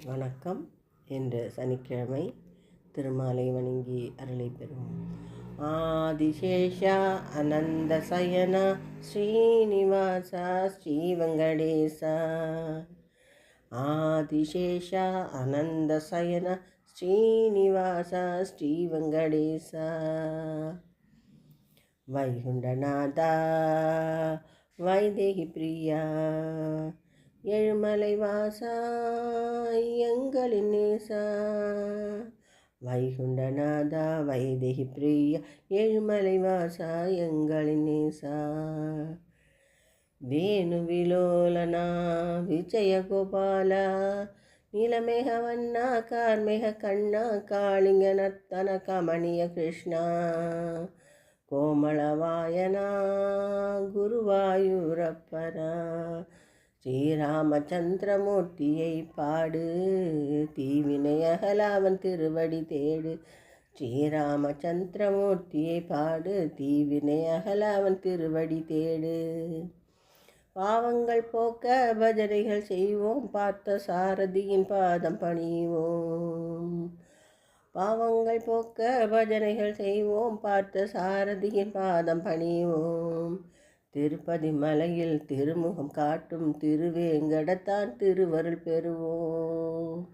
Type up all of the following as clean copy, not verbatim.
வணக்கம். இன்று சனிக்கிழமை. திருமாலை வணங்கி அருளை பெறும். ஆதிசேஷா அனந்த சயனா ஸ்ரீனிவாசா ஸ்ரீவெங்கடேசா. ஆதிசேஷா அனந்த சயனா ஸ்ரீனிவாசா ஸ்ரீவெங்கடேசா. வைகுண்டநாதா வைதேகி பிரியா எழுமலை வாசா எங்களின் நேசா. வைகுண்டநாதா வைதேகி பிரியா எழுமலை வாசா எங்களின் நேசா. வேணு விலோலனா விஜயகோபாலா நீலமேகவண்ணா கார்மேக கண்ணா காளிங்க நர்த்தன கமணிய கிருஷ்ணா. கோமளவாயனா குருவாயூரப்பனா. ஸ்ரீராமச்சந்திரமூர்த்தியை பாடு தீவினையகல அவன் திருவடி தேடு. ஸ்ரீராமச்சந்திரமூர்த்தியை பாடு தீவினையகல அவன் திருவடி தேடு. பாவங்கள் போக்க பஜனைகள் செய்வோம் பார்த்த சாரதியின் பாதம் பணிவோம். பாவங்கள் போக்க பஜனைகள் செய்வோம் பார்த்த சாரதியின் பாதம் பணிவோம். திருப்பதி மலையில் திருமுகம் காட்டும் திருவேங்கடத்தான் திருவருள் பெறுவோம்.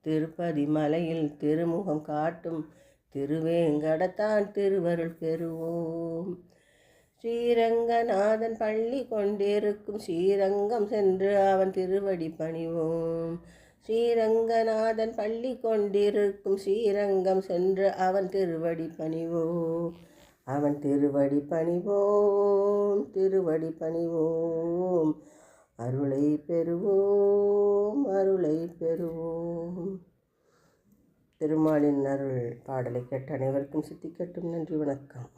திருப்பதி மலையில் திருமுகம் காட்டும் திருவேங்கடத்தான் திருவருள் பெறுவோம். ஸ்ரீரங்கநாதன் பள்ளி கொண்டிருக்கும் ஸ்ரீரங்கம் சென்று அவன் திருவடி பணிவோம். ஸ்ரீரங்கநாதன் பள்ளி கொண்டிருக்கும் ஸ்ரீரங்கம் சென்று அவன் திருவடி பணிவோம். அவன் திருவடி பணிவோம். திருவடி பணிவோம். அருளை பெறுவோம். அருளை பெறுவோம். திருமாலின் அருள் பாடலை கேட்ட அனைவருக்கும் சித்திக்கட்டும். நன்றி, வணக்கம்.